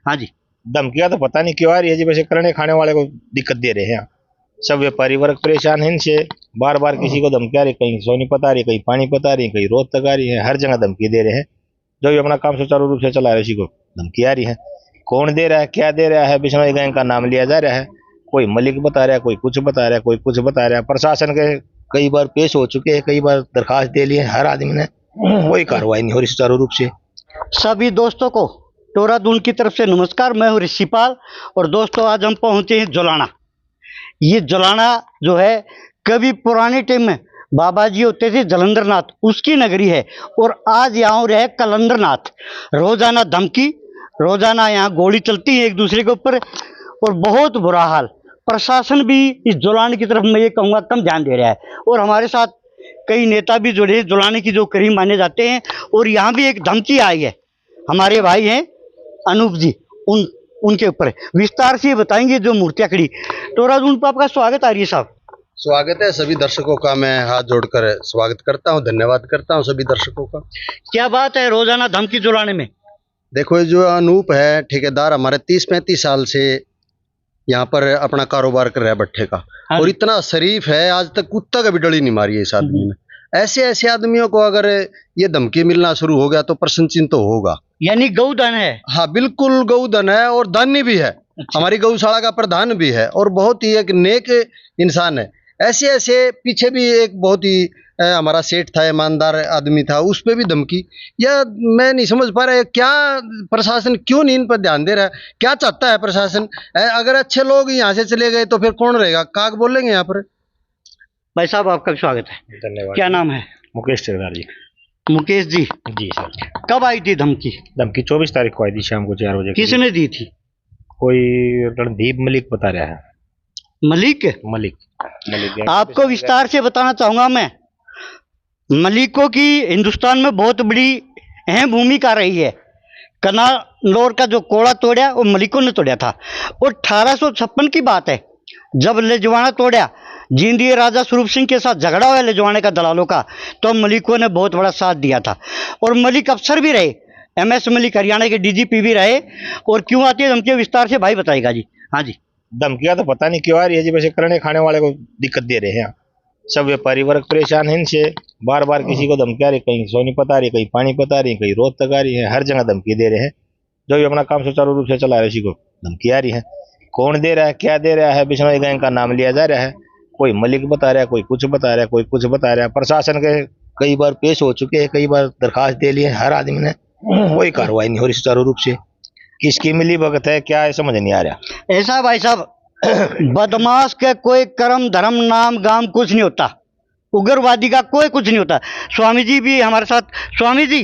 हाँ जी। धमकियां तो पता नहीं क्यों आ रही है जी, वैसे करने खाने वाले को दिक्कत दे रहे हैं। सब व्यापारी वर्ग परेशान है इनसे, बार बार किसी को धमकी आ रही, कहीं सोनीपत आ रही, कहीं पानीपत आ रही, कहीं रोहतक आ रही है, हर जगह धमकी दे रहे हैं। जो भी अपना काम सुचारू रूप से चला रहे उसी को धमकी आ रही है। कौन दे रहा है, क्या दे रहा है, बिश्नोई गैंग का नाम लिया जा रहा है। कोई मलिक बता रहा है, कोई कुछ बता रहा है, कोई कुछ बता रहा है। प्रशासन के कई बार पेश हो चुके हैं, कई बार दरखास्त दे लिए, हर आदमी ने कोई कार्रवाई नहीं हो रही सुचारू रूप से। सभी दोस्तों को टोरादून की तरफ से नमस्कार। मैं हूँ ऋषिपाल और दोस्तों आज हम पहुंचे हैं जोलाना। ये जोलाना जो है कभी पुराने टाइम में बाबा जी होते थे जलंधरनाथ, उसकी नगरी है। और आज यहाँ रहे कलंदरनाथ। रोजाना धमकी, रोजाना यहाँ गोली चलती है एक दूसरे के ऊपर और बहुत बुरा हाल। प्रशासन भी इस जोलाने की तरफ मैं ये कहूँगा कम ध्यान दे रहा है। और हमारे साथ कई नेता भी जुड़े हैं जोलाने की जो करीब माने जाते हैं। और यहाँ भी एक धमकी आई है, हमारे भाई हैं अनूप जी, उनके ऊपर विस्तार से बताएंगे जो मूर्तियां खड़ी। टोरादून पर आपका स्वागत आर्य साहब। स्वागत है सभी दर्शकों का, मैं हाथ जोड़कर स्वागत करता हूं, धन्यवाद करता हूं सभी दर्शकों का। क्या बात है रोजाना धमकी जोलाने में? देखो जो अनूप है ठेकेदार, हमारे 30-35 साल से यहाँ पर अपना कारोबार कर रहा है भट्ठे का। हाँ। और इतना शरीफ है, आज तक कुत्ता का भी डली नहीं मारी है इस आदमी ने। ऐसे ऐसे आदमियों को अगर ये धमकी मिलना शुरू हो गया तो प्रश्नचिन्ह तो होगा। यानी गौधन है? हाँ बिल्कुल गौधन है और दानी भी है। अच्छा। हमारी गौशाला का प्रधान भी है और बहुत ही एक नेक इंसान है। ऐसे ऐसे पीछे भी एक बहुत ही हमारा सेठ था, ईमानदार आदमी था, उस पर भी धमकी। या मैं नहीं समझ पा रहा क्या प्रशासन क्यों नहीं इन पर ध्यान दे रहा है, क्या चाहता है प्रशासन? अगर अच्छे लोग यहाँ से चले गए तो फिर कौन रहेगा, काग बोलेंगे यहाँ पर। भाई साहब आपका भी स्वागत है। धन्यवाद। क्या नाम है? मुकेश ठेकेदार जी। मुकेश जी जी सर। कब आई थी धमकी? धमकी 24 तारीख को आई थी शाम को 4 बजे। किसने दी थी? कोई रणदीप मलिक बता रहा है। मलिक? मलिक आपको विस्तार से बताना चाहूंगा मैं। मलिकों की हिंदुस्तान में बहुत बड़ी अहम भूमिका रही है। कनानौर का जो कोड़ा तोड़ा वो मलिकों ने तोड़ा था। और 1856 की बात है जब लेजवाना तोड़ा, जींदीए राजा स्वरूप सिंह के साथ झगड़ा हुआ लेजवाने का दलालों का, तो मलिकों ने बहुत बड़ा साथ दिया था। और मलिक अफसर भी रहे, MS मलिक हरियाणा के DGP भी रहे। और क्यों आती है धमकी विस्तार से भाई बताएगा जी। हाँ जी। धमकियां तो पता नहीं क्यों आ रही है जी, वैसे करने खाने वाले को दिक्कत दे रहे हैं। सब व्यापारी वर्ग परेशान है इनसे, बार बार किसी को धमकी आ रही, कहीं सोनीपत आ रही, कहीं पानीपत आ रही, कहीं रोहतक आ रही है, हर जगह धमकी दे रहे हैं। जो भी अपना काम सुचारू रूप से चला रहे उसी को धमकी आ रही है। कौन दे रहा है, क्या दे रहा है, बिश्नोई गैंग का नाम लिया जा रहा है। कोई मलिक बता रहा है, कोई कुछ बता रहा है, कोई कुछ बता रहा है। प्रशासन के कई बार पेश हो चुके हैं, कई बार दरखास्त दे लिए, हर आदमी ने कोई कार्रवाई नहीं हो रही सुचारू रूप से। किसकी मिली भगत है क्या है समझ नहीं आ रहा। ऐसा भाई साहब बदमाश का कोई कर्म धर्म नाम गाम कुछ नहीं होता, उग्रवादी का कोई कुछ नहीं होता। स्वामी जी भी हमारे साथ। स्वामी जी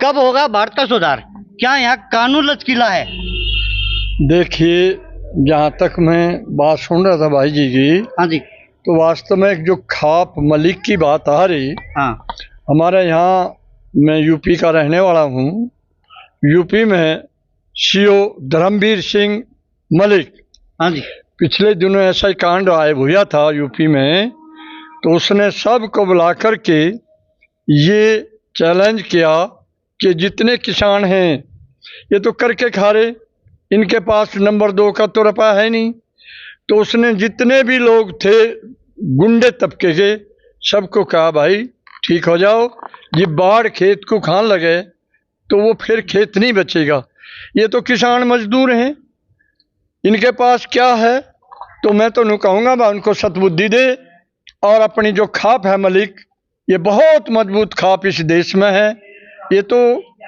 कब होगा भारत का सुधार? क्या यहाँ कानून लचकीला है? देखिए जहाँ तक मैं बात सुन रहा था भाई जी की, हाँ जी, तो वास्तव में जो खाप मलिक की बात आ रही। हाँ। हमारे यहाँ, मैं यूपी का रहने वाला हूँ, यूपी में CO धर्मवीर सिंह मलिक, हाँ जी, पिछले दिनों ऐसा ही कांड आए हुआ था यूपी में। तो उसने सबको बुला कर के ये चैलेंज किया कि जितने किसान हैं ये तो करके खा रहे, इनके पास नंबर 2 का तो रुपया है नहीं। तो उसने जितने भी लोग थे गुंडे तबके के, सबको कहा भाई ठीक हो जाओ, ये बाढ़ खेत को खाने लगे तो वो फिर खेत नहीं बचेगा। ये तो किसान मजदूर हैं, इनके पास क्या है? तो मैं तो नहीं कहूँगा मैं उनको सतबुद्धि दे। और अपनी जो खाप है मलिक, ये बहुत मजबूत खाप इस देश में है। ये तो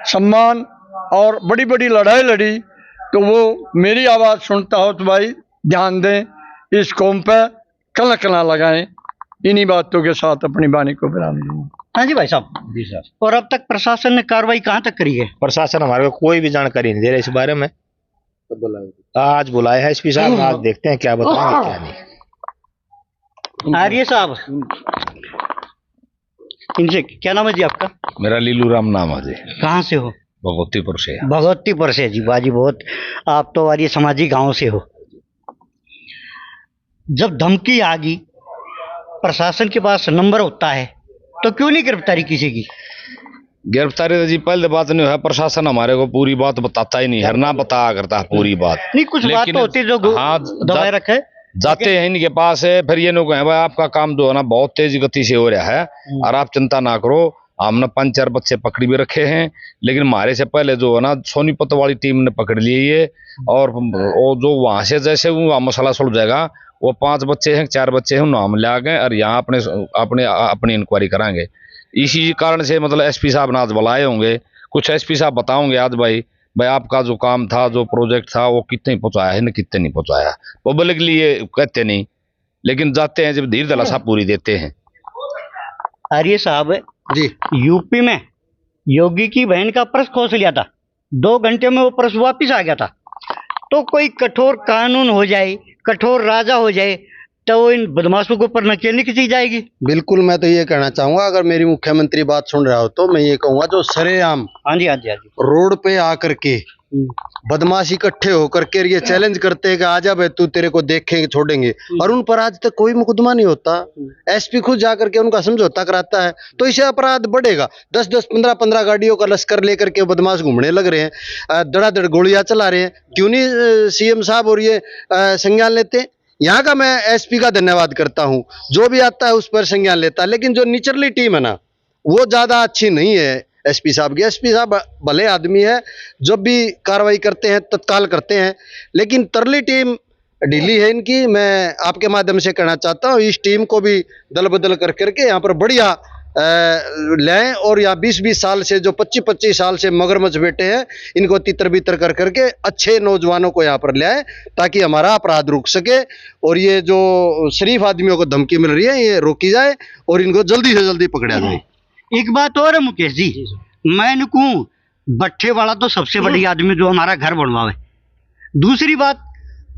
सम्मान और बड़ी बड़ी लड़ाई लड़ी, तो वो मेरी आवाज़ सुनता हो तो भाई ध्यान दें, इस कौम पर कला कला लगाएं। इन्हीं बातों के साथ अपनी वाणी को विराम दूंगा। हाँ जी भाई साहब। जी सर। और अब तक प्रशासन ने कार्रवाई कहाँ तक करी है? प्रशासन हमारे को कोई भी जानकारी नहीं दे रहा इस बारे में। आज बुलाया है SP साहब, आज देखते हैं क्या बताएंगे क्या नहीं। आर्य साहब इनसे क्या नाम है जी आपका? मेरा लीलू राम नाम है जी। कहाँ से हो? भगवतीपुर से। भगवतीपुर से जी। बाजी बहुत, आप तो आर्य समाजी गांव से हो। जब धमकी आ गई, प्रशासन के पास नंबर होता है, तो क्यों नहीं गिरफ्तारी किसी की? गिरफ्तारी तो जी पहले बात नहीं है, प्रशासन हमारे को पूरी बात बताता ही नहीं है, ना बताया करता पूरी बात। नहीं, कुछ बात लेकिन तो होती है जो हाँ, दबाए रखे। जाते हैं इनके पास है, फिर ये लोग हैं भाई आपका काम जो है ना बहुत तेज गति से हो रहा है और आप चिंता ना करो, हमने 5-4 बच्चे पकड़ भी रखे हैं। लेकिन हमारे से पहले जो है ना सोनीपत वाली टीम ने पकड़ लिए ये, और वो जो वहां से जैसे वो मसला सुलझ जाएगा, वो 5 बच्चे हैं 4 बच्चे हैं नाम ले आ गए और यहाँ अपनी इंक्वायरी कराएंगे। इसी कारण से मतलब एसपी साहब ने आज बुलाए होंगे, कुछ एसपी साहब बताओगे आज भाई आपका जो काम था, जो प्रोजेक्ट था, वो कितने पहुंचाया है ना कितने नहीं पहुंचाया। पब्लिक के लिए कहते नहीं, लेकिन जाते हैं जब धीर दलासा पूरी देते हैं। आर्य साहब जी, यूपी में योगी की बहन का पर्स खोस लिया था, 2 घंटे में वो पर्स वापिस आ गया था। तो कोई कठोर कानून हो जाए, कठोर राजा हो जाए, तो इन बदमाशों के ऊपर नकेल नहीं खींची जाएगी। बिल्कुल। मैं तो ये कहना चाहूंगा, अगर मेरी मुख्यमंत्री बात सुन रहा हो तो मैं ये कहूंगा, जो सरेआम हाँ जी, हाँ जी, हाँ जी, रोड पे आकर के बदमाश इकट्ठे होकर के ये चैलेंज करते हैं कि आजा भाई तू, तेरे को देखेंगे छोड़ेंगे, और उन पर आज तक कोई मुकदमा नहीं होता। एसपी खुद जाकर के उनका समझौता कराता है, तो इसे अपराध बढ़ेगा। 10-10, 15-15 गाड़ियों का लश्कर लेकर के बदमाश घूमने लग रहे हैं, धड़ाधड़ गोलियां चला रहे हैं। क्यों नहीं सीएम साहब और ये संज्ञान लेते? यहाँ का मैं एसपी का धन्यवाद करता हूँ, जो भी आता है उस पर संज्ञान लेता है। लेकिन जो निचली टीम है ना, वो ज्यादा अच्छी नहीं है एसपी साहब की। एसपी साहब भले आदमी है, जब भी कार्रवाई करते हैं तत्काल करते हैं, लेकिन तरली टीम ढीली है इनकी। मैं आपके माध्यम से कहना चाहता हूँ, इस टीम को भी दल बदल कर करके यहाँ पर बढ़िया लें, और यहाँ 20-20 साल से, जो 25-25 साल से मगरमच्छ बैठे हैं, इनको तितर बितर कर करके अच्छे नौजवानों को यहाँ पर ले आए, ताकि हमारा अपराध रुक सके और ये जो शरीफ आदमियों को धमकी मिल रही है ये रोकी जाए और इनको जल्दी से जल्दी पकड़ा जाए। एक बात और है मुकेश जी, मैं कहूँ भट्ठे वाला तो सबसे बड़ी आदमी जो हमारा घर बनवावे। दूसरी बात,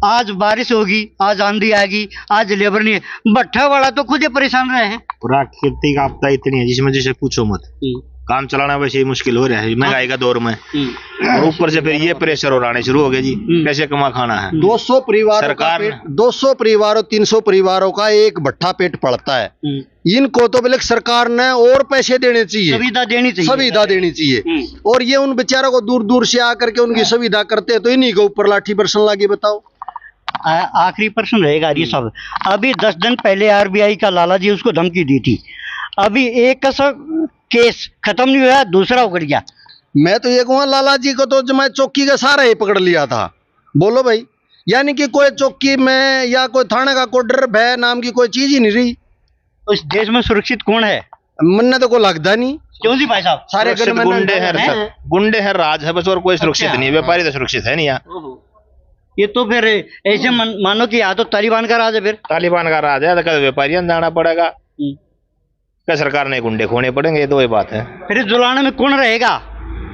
आज बारिश होगी, आज आंधी आएगी, आज लेबर नहीं है, भट्ठा वाला तो खुद ही परेशान रहे हैं। प्राकृतिक आपदा इतनी है जिसमें जैसे पूछो मत, काम चलाना वैसे ही मुश्किल हो रहा है महंगाई का दौर में, और ऊपर से फिर ये प्रेशर और आने शुरू हो गया जी, कैसे कमा खाना है। 200 परिवारों सरकार का 200 परिवारों 300 परिवारों का एक भट्ठा पेट पड़ता है। इनको तो बल्कि सरकार ने और पैसे देने चाहिए, सुविधा देनी चाहिए, सुविधा देनी चाहिए। और ये उन बेचारों को दूर दूर से आकर के उनकी सुविधा करते हैं, तो इन्हीं के ऊपर लाठी बरसन लगी। बताओ, आखिरी प्रश्न रहेगा ये सब। अभी 10 दिन पहले आरबीआई का लाला जी उसको धमकी दी थी, अभी एक केस खत्म नहीं हुआ, दूसरा उगड़ गया। मैं तो ये कहूँगा, लाला जी को तो जमात चौकी का सारा ही पकड़ लिया था। बोलो भाई, यानी कि कोई चौकी में या कोई थाने का कोई डर भय नाम की कोई चीज ही नहीं रही। इस देश में सुरक्षित कौन है? मन तो कोई लगता नहीं। क्यों जी भाई साहब? सारे गुंडे हैं, राज है बस, और कोई सुरक्षित नहीं। व्यापारी तो सुरक्षित है नहीं यहाँ। ये तो फिर ऐसे मानो कि यहाँ तो तालिबान का राज है। फिर तालिबान का राज है, तो व्यापारियों जाना पड़ेगा, क्या सरकार ने गुंडे खोने पड़ेंगे, ये तो वही बात है। फिर जुलाना में कौन रहेगा?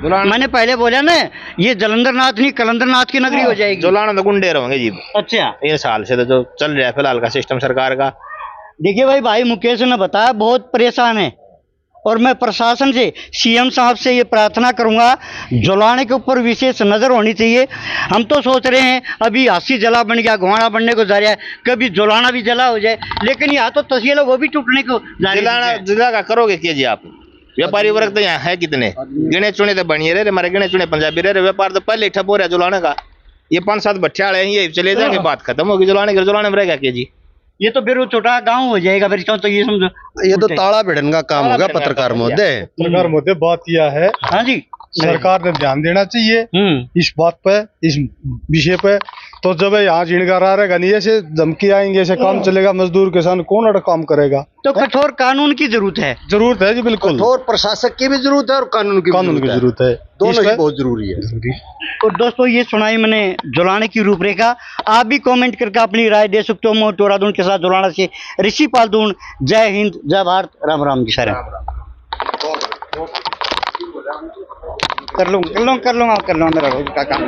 मैंने पहले बोला ना, ये जलंधर नाथ नहीं कलंदर नाथ की नगरी हो जाएगी। जुलाना तो गुंडे रहेंगे जी। अच्छा, 3 साल से तो जो चल रहा है फिलहाल का सिस्टम सरकार का। देखिए भाई मुकेश ने बताया बहुत परेशान है, और मैं प्रशासन से, सीएम साहब से ये प्रार्थना करूंगा, जुलाने के ऊपर विशेष नजर होनी चाहिए। हम तो सोच रहे हैं अभी हासी जला बन गया, घुआड़ा बनने को जा रहा है, कभी जुलाना भी जला हो जाए, लेकिन यहाँ तो तहसील वो भी टूटने को जा रही है। जिला का करोगे क्या जी आप? व्यापारी वर्ग तो यहाँ है कितने, गिने चुने तो बनिए रहे, हमारे गिने चुने पंजाबी रहे, व्यापार तो पहले ठप हो रहा है जुलाने का। ये 5-7 भट्ठे वाले हैं, ये चले जाएंगे, बात खत्म होगी। जुलाने में रहेगा क्या जी? ये तो फिर वो छोटा गांव हो जाएगा फिर। तो ये समझो, ये तो ताला भिड़न का काम होगा। पत्रकार महोदय, बात यह है, हाँ जी, सरकार ने ध्यान देना चाहिए इस बात पे, इस विषय पे। तो जब यहाँ झिणगार आ रहेगा नहीं, ऐसे धमकी आएंगे, ऐसे काम चलेगा, मजदूर किसान कौन अड़ काम करेगा? तो कठोर कानून की जरूरत है। जरूरत है जी, बिल्कुल। कठोर प्रशासक की भी जरूरत है और कानून की जरूरत है, दोनों ही बहुत जरूरी है। तो दोस्तों, ये सुनाई मैंने जुलाने की रूपरेखा। आप भी कमेंट करके अपनी राय दे सकते हो। मैं टोरा दून के साथ जुलाना से ऋषि पाल दून। जय हिंद, जय भारत, राम राम जी। सर कर लूँगा मेरा रोज का काम।